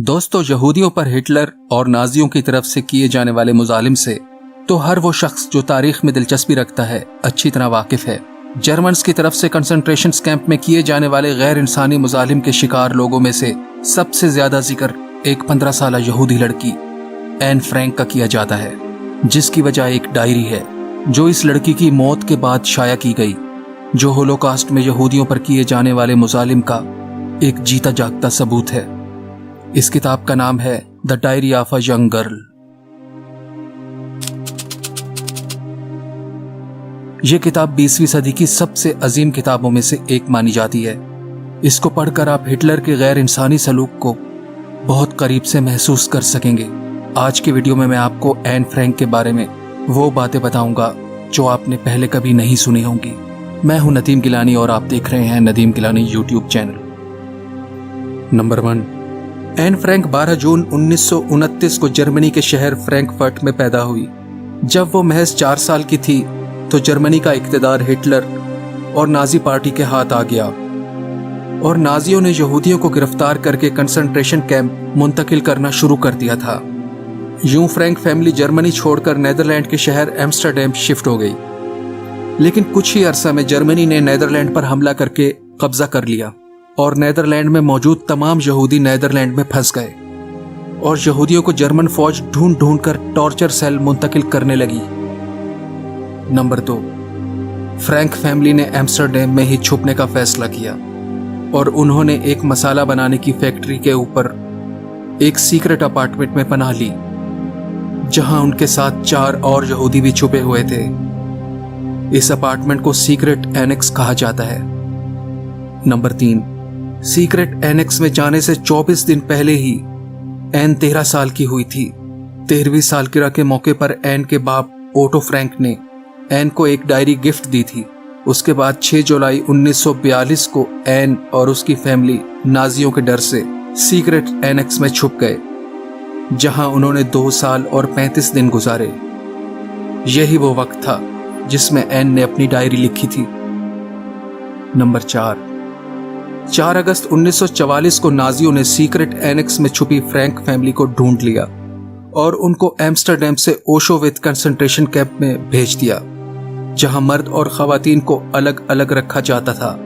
दोस्तों, यहूदियों पर हिटलर और नाजियों की तरफ से किए जाने वाले मुजालिम से तो हर वो शख्स जो तारीख में दिलचस्पी रखता है अच्छी तरह वाकिफ है। जर्मन्स की तरफ से कंसंट्रेशन कैंप में किए जाने वाले गैर इंसानी मुजालिम के शिकार लोगों में से सबसे ज्यादा जिक्र एक 15 साल यहूदी लड़की एन फ्रैंक का किया जाता है, जिसकी वजह एक डायरी है जो इस लड़की की मौत के बाद शाया की गई, जो होलोकास्ट में यहूदियों पर किए जाने वाले मुजालिम का एक जीता जागता सबूत है। इस किताब का नाम है the diary of a young girl. यह किताब 20वीं सदी की सबसे अजीम किताबों में से एक मानी जाती है। इसको पढ़कर आप हिटलर के गैर इंसानी सलूक को बहुत करीब से महसूस कर सकेंगे। आज के वीडियो में मैं आपको एन फ्रैंक के बारे में वो बातें बताऊंगा जो आपने पहले कभी नहीं सुनी होंगी। मैं हूं नदीम गिलानी और आप देख रहे हैं Nadeem Gilani YouTube channel. Number 1, Anne Frank 12 जून 1929 को जर्मनी के शहर फ्रैंकफर्ट में पैदा हुई। जब वो महज 4 साल की थी तो जर्मनी का इक़्तिदार हिटलर और नाजी पार्टी के हाथ आ गया और नाजियों ने यहूदियों को गिरफ्तार करके कंसंट्रेशन कैंप मुंतकिल करना शुरू कर दिया था। यूं फ्रैंक फैमिली जर्मनी छोड़कर नेदरलैंड के शहर एम्स्टर्डम शिफ्ट हो गई, लेकिन कुछ ही अरसा में जर्मनी ने नेदरलैंड पर हमला करके कब्जा कर लिया और नेदरलैंड में मौजूद तमाम यहूदी नेदरलैंड में फंस गए और यहूदियों को जर्मन फौज ढूंढ ढूंढ कर टॉर्चर सेल मुंतकिल करने लगी। नंबर 2, फ्रैंक फैमिली ने एम्स्टर्डम में ही छुपने का फैसला किया और उन्होंने एक मसाला बनाने की फैक्ट्री के ऊपर एक सीक्रेट अपार्टमेंट में पनाह ली, जहां उनके साथ 4 और यहूदी भी छुपे हुए थे। इस अपार्टमेंट को सीक्रेट एनेक्स कहा जाता है। नंबर 3, सीक्रेट एनेक्स में जाने से 24 दिन पहले ही एन 13 साल की हुई थी। 13वीं सालगिरह के मौके पर एन के बाप ओटो फ्रैंक ने एन को एक डायरी गिफ्ट दी थी। उसके बाद 6 जुलाई 1942 को एन और उसकी फैमिली नाजियों के डर से सीक्रेट एनेक्स में छुप गए, जहां उन्होंने 2 साल और 35 दिन गुजारे। यही वो वक्त था जिसमें एन ने अपनी डायरी लिखी थी। नंबर 4 अगस्त 1944 को नाजियों ने सीक्रेट एनेक्स में छुपी फ्रैंक फैमिली को ढूंढ लिया और उनको एम्स्टर्डम से ओशोविट्ज कंसंट्रेशन कैंप में भेज दिया, जहां मर्द और खवातीन को अलग अलग रखा जाता था।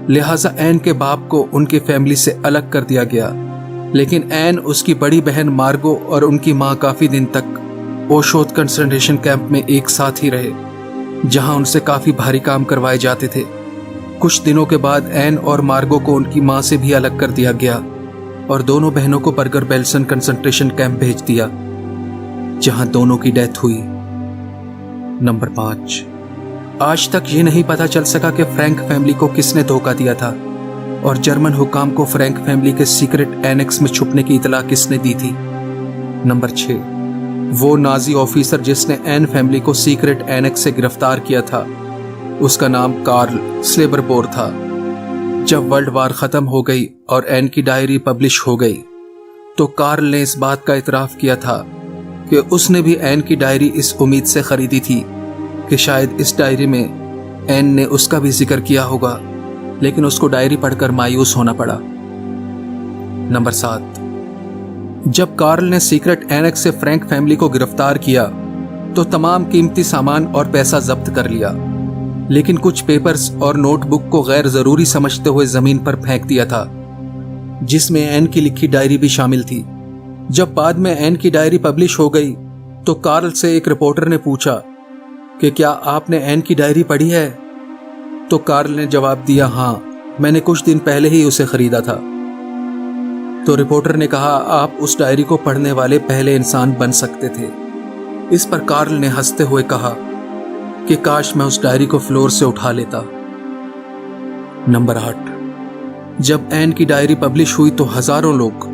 लिहाजा एन के बाप को उनकी फैमिली से अलग कर दिया गया, लेकिन एन, उसकी बड़ी बहन मार्गो और उनकी मां काफी दिन तक ओशोविट्ज कंसंट्रेशन कैंप में एक साथ ही रहे, जहां उनसे काफी भारी काम करवाए जाते थे। कुछ दिनों के बाद एन और मार्गो को उनकी मां से भी अलग कर दिया गया और दोनों बहनों को बर्गर बेल्सन कंसंट्रेशन कैंप भेज दिया, जहां दोनों की डेथ हुई। नंबर 5, आज तक ये नहीं पता चल सका कि फ्रैंक फैमिली को किसने धोखा दिया था और जर्मन हुकाम को फ्रैंक फैमिली के सीक्रेट एनेक्स में छुपने की इतला किसने दी थी। नंबर 6, वो नाजी ऑफिसर जिसने एन फैमिली को सीक्रेट एनेक्स से गिरफ्तार किया था, उसका नाम कार्ल स्लेबरबोर था। जब वर्ल्ड वार खत्म हो गई और एन की डायरी पब्लिश हो गई तो कार्ल ने इस बात का इतराफ किया था कि उसने भी एन की डायरी इस उम्मीद से खरीदी थी कि शायद इस डायरी में एन ने उसका भी जिक्र किया होगा, लेकिन उसको डायरी पढ़कर मायूस होना पड़ा। नंबर 7, जब कार्ल ने सीक्रेट एनेक्स से फ्रैंक फैमिली को गिरफ्तार किया तो तमाम कीमती सामान और पैसा जब्त कर लिया, लेकिन कुछ पेपर्स और नोटबुक को गैर जरूरी समझते हुए जमीन पर फेंक दिया था, जिसमें एन की लिखी डायरी भी शामिल थी। जब बाद में एन की डायरी पब्लिश हो गई तो कार्ल से एक रिपोर्टर ने पूछा कि क्या आपने एन की डायरी पढ़ी है? तो कार्ल ने जवाब दिया, हाँ, मैंने कुछ दिन पहले ही उसे खरीदा था। तो रिपोर्टर ने कहा, आप उस डायरी को पढ़ने वाले पहले इंसान बन सकते थे। इस पर कार्ल ने हंसते हुए कहा कि काश मैं उस डायरी को फ्लोर से उठा लेता। नंबर 8, जब एन की डायरी पब्लिश हुई तो हजारों लोग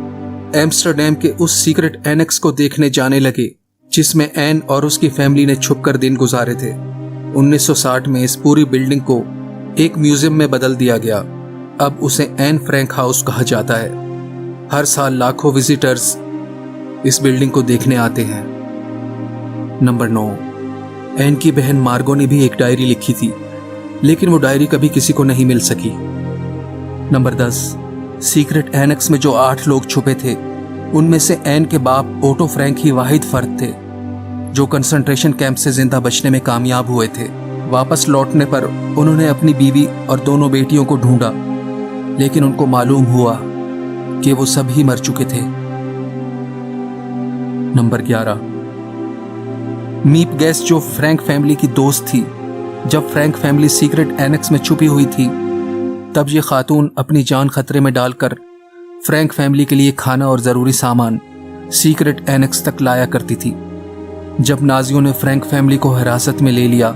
एम्स्टर्डम के उस सीक्रेट एनेक्स को देखने जाने लगे, जिसमें एन और उसकी फैमिली ने छुपकर दिन गुजारे थे। 1960 में इस पूरी बिल्डिंग को एक म्यूजियम में बदल दिया गया। अब उसे एन फ्रैंक हाउस कहा जाता है। हर साल लाखों विजिटर्स इस बिल्डिंग को देखने आते हैं। नंबर 9, एन की बहन मार्गो ने भी एक डायरी लिखी थी, लेकिन वो डायरी कभी किसी को नहीं मिल सकी। नंबर 10, सीक्रेट एनेक्स में जो 8 लोग छुपे थे उनमें से एन के बाप ओटो फ्रैंक ही वाहिद फर्द थे जो कंसंट्रेशन कैंप से जिंदा बचने में कामयाब हुए थे। वापस लौटने पर उन्होंने अपनी बीवी और दोनों बेटियों को ढूंढा, लेकिन उनको मालूम हुआ कि वो सभी मर चुके थे। नंबर 11, मीप गैस, जो फ्रैंक फैमिली की दोस्त थी। जब फ्रैंक फैमिली सीक्रेट एनेक्स में छुपी हुई थी, तब ये खातून अपनी जान खतरे में डालकर फ्रैंक फैमिली के लिए खाना और जरूरी सामान सीक्रेट एनेक्स तक लाया करती थी। जब नाजियों ने फ्रैंक फैमिली को हिरासत में ले लिया,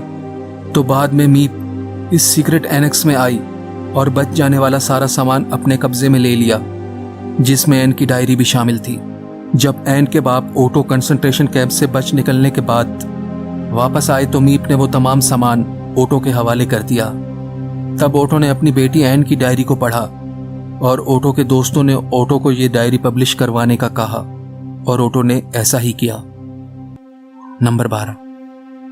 तो बाद में मीप इस सीक्रेट एनेक्स में आई और बच जाने वाला सारा सामान अपने कब्जे में ले लिया, जिसमें एन की डायरी भी शामिल थी। जब एन के बाप ओटो कंसंट्रेशन कैंप से बच निकलने के बाद वापस आए, तो मीप ने वो तमाम सामान ओटो के हवाले कर दिया। तब ओटो ने अपनी बेटी एन की डायरी को पढ़ा और ओटो के दोस्तों ने ओटो को ये डायरी पब्लिश करवाने का कहा और ओटो ने ऐसा ही किया। नंबर 12,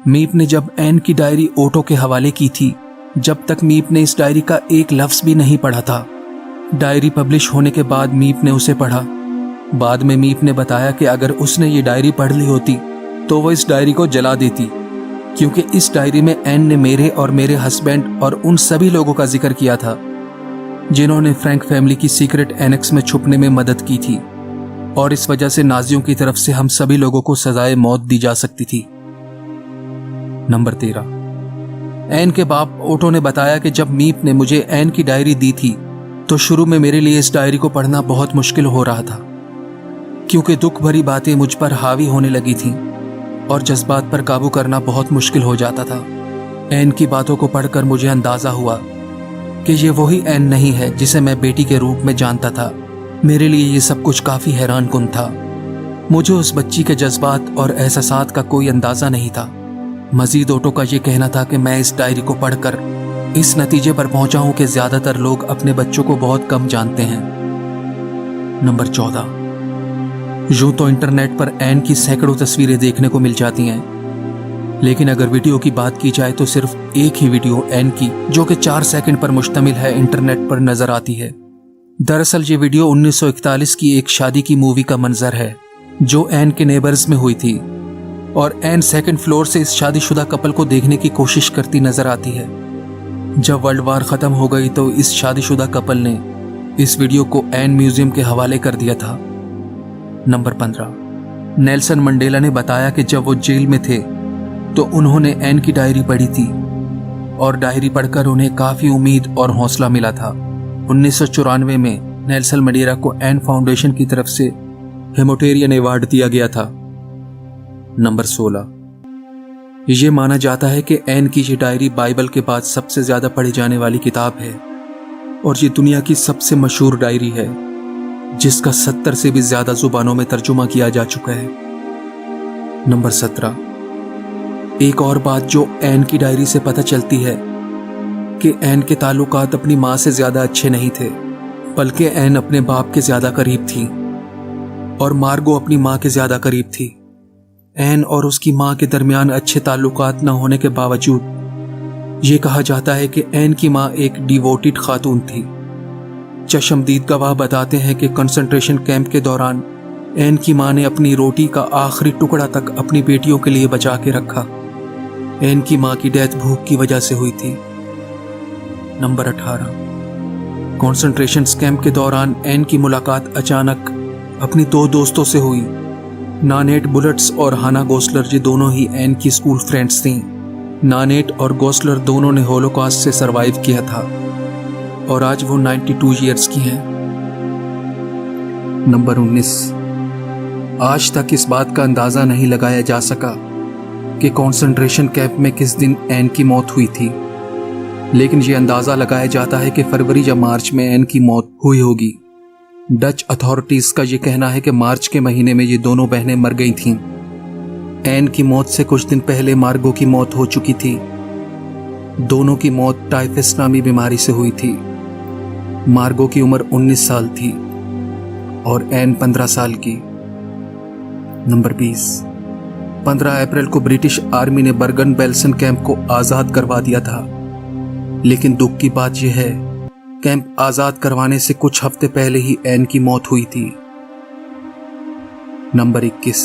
मीप ने जब एन की डायरी ओटो के हवाले की थी, जब तक मीप ने इस डायरी का एक लफ्ज भी नहीं पढ़ा था। डायरी पब्लिश होने के बाद मीप ने उसे पढ़ा। बाद में मीप ने बताया कि अगर उसने ये डायरी पढ़ ली होती तो वो इस डायरी को जला देती, क्योंकि इस डायरी में एन ने मेरे और मेरे हस्बैंड और उन सभी लोगों का जिक्र किया था जिन्होंने फ्रैंक फैमिली की सीक्रेट एनेक्स में छुपने में मदद की थी, और इस वजह से नाजियों की तरफ से हम सभी लोगों को सजाए मौत दी जा सकती थी। नंबर 13, एन के बाप ओटो ने बताया कि जब मीप ने मुझे एन की डायरी दी थी, तो शुरू में मेरे लिए इस डायरी को पढ़ना बहुत मुश्किल हो रहा था, क्योंकि दुख भरी बातें मुझ पर हावी होने लगी थीं और जज्बात पर काबू करना बहुत मुश्किल हो जाता था। एन की बातों को पढ़कर मुझे अंदाजा हुआ कि ये वही एन नहीं है जिसे मैं बेटी के रूप में जानता था। मेरे लिए ये सब कुछ काफी हैरानकुन था। मुझे उस बच्ची के जज्बात और एहसासात का कोई अंदाजा नहीं था। मजीद ओटो का ये कहना था कि मैं इस डायरी को पढ़कर इस नतीजे पर पहुंचा हूं कि ज्यादातर लोग अपने बच्चों को बहुत कम जानते हैं। नंबर 14, यूं तो इंटरनेट पर एन की सैकड़ों तस्वीरें देखने को मिल जाती हैं, लेकिन अगर वीडियो की बात की जाए तो सिर्फ एक ही वीडियो एन की, जो कि 4 सेकंड पर मुश्तमिल है, इंटरनेट पर नजर आती है। दरअसल ये वीडियो 1941 की एक शादी की मूवी का मंजर है जो एन के नेबर्स में हुई थी, और एन सेकंड फ्लोर से इस शादीशुदा कपल को देखने की कोशिश करती नजर आती है। जब वर्ल्ड वार खत्म हो गई तो इस शादीशुदा कपल ने इस वीडियो को एन म्यूजियम के हवाले कर दिया था। नंबर 15, नेल्सन मंडेला ने बताया कि जब वो जेल में थे तो उन्होंने एन की डायरी पढ़ी थी और डायरी पढ़कर उन्हें काफी उम्मीद और हौसला मिला था। 1994 में नेल्सन मंडेला को एन फाउंडेशन की तरफ से हेमोटेरियन अवार्ड दिया गया था। नंबर 16, ये माना जाता है कि एन की ये डायरी बाइबल के बाद सबसे ज्यादा पढ़ी जाने वाली किताब है और ये दुनिया की सबसे मशहूर डायरी है जिसका 70 से भी ज्यादा जुबानों में तर्जुमा किया जा चुका है। नंबर 17, एक और बात जो एन की डायरी से पता चलती है कि एन के ताल्लुकात अपनी माँ से ज्यादा अच्छे नहीं थे, बल्कि एन अपने बाप के ज्यादा करीब थी और मार्गो अपनी माँ के ज्यादा करीब थी। एन और उसकी माँ के दरमियान अच्छे ताल्लुकात न होने के बावजूद ये कहा जाता है कि एन की माँ एक डिवोटेड खातून थी। चश्मदीद गवाह बताते हैं कि कंसंट्रेशन कैंप के दौरान एन की माँ ने अपनी रोटी का आखिरी टुकड़ा तक अपनी बेटियों के लिए बचा के रखा। एन की माँ की डेथ भूख की वजह से हुई थी। नंबर 18, कंसंट्रेशन कैंप के दौरान एन की मुलाकात अचानक अपनी 2 दोस्तों से हुई। नानेट बुलेट्स और हाना गोस्लर, ये दोनों ही एन की स्कूल फ्रेंड्स थीं। नानेट और गोस्लर दोनों ने होलोकॉस्ट से सरवाइव किया था और आज वो 92 ईयर्स की हैं। नंबर 19, आज तक इस बात का अंदाजा नहीं लगाया जा सका कि कंसंट्रेशन कैंप में किस दिन एन की मौत हुई थी, लेकिन ये अंदाजा लगाया जाता है कि फरवरी या मार्च में एन की मौत हुई होगी। डच अथॉरिटीज का ये कहना है कि मार्च के महीने में ये दोनों बहनें मर गई थीं। एन की मौत से कुछ दिन पहले मार्गो की मौत हो चुकी थी। दोनों की मौत टाइफस नामी बीमारी से हुई थी। मार्गो की उम्र 19 साल थी और एन 15 साल की। नंबर 20, 15 अप्रैल को ब्रिटिश आर्मी ने बर्गन बेल्सन कैंप को आजाद करवा दिया था, लेकिन दुख की बात यह है कैंप आजाद करवाने से कुछ हफ्ते पहले ही एन की मौत हुई थी। नंबर 21।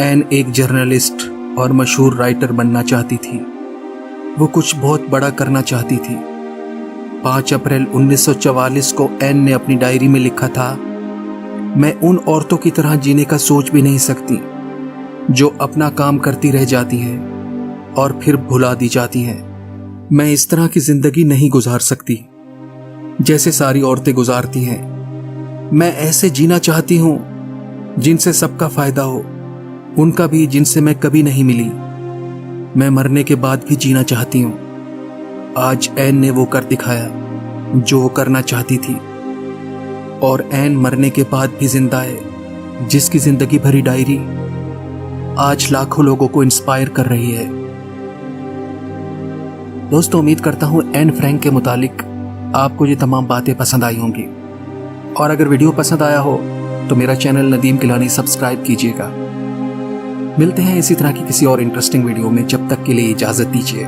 एन एक जर्नलिस्ट और मशहूर राइटर बनना चाहती थी। वो कुछ बहुत बड़ा करना चाहती थी। 5 अप्रैल 1944 को एन ने अपनी डायरी में लिखा था, मैं उन औरतों की तरह जीने का सोच भी नहीं सकती जो अपना काम करती रह जाती है और फिर भुला दी जाती है। मैं इस तरह की जिंदगी नहीं गुजार सकती जैसे सारी औरतें गुजारती हैं। मैं ऐसे जीना चाहती हूं जिनसे सबका फायदा हो, उनका भी जिनसे मैं कभी नहीं मिली। मैं मरने के बाद भी जीना चाहती हूं। आज एन ने वो कर दिखाया जो वो करना चाहती थी, और एन मरने के बाद भी जिंदा है, जिसकी जिंदगी भरी डायरी आज लाखों लोगों को इंस्पायर कर रही है। दोस्तों, उम्मीद करता हूं एन फ्रैंक के मुतालिक आपको ये तमाम बातें पसंद आई होंगी, और अगर वीडियो पसंद आया हो तो मेरा चैनल नदीम किलानी सब्सक्राइब कीजिएगा। मिलते हैं इसी तरह की किसी और इंटरेस्टिंग वीडियो में। जब तक के लिए इजाजत दीजिए।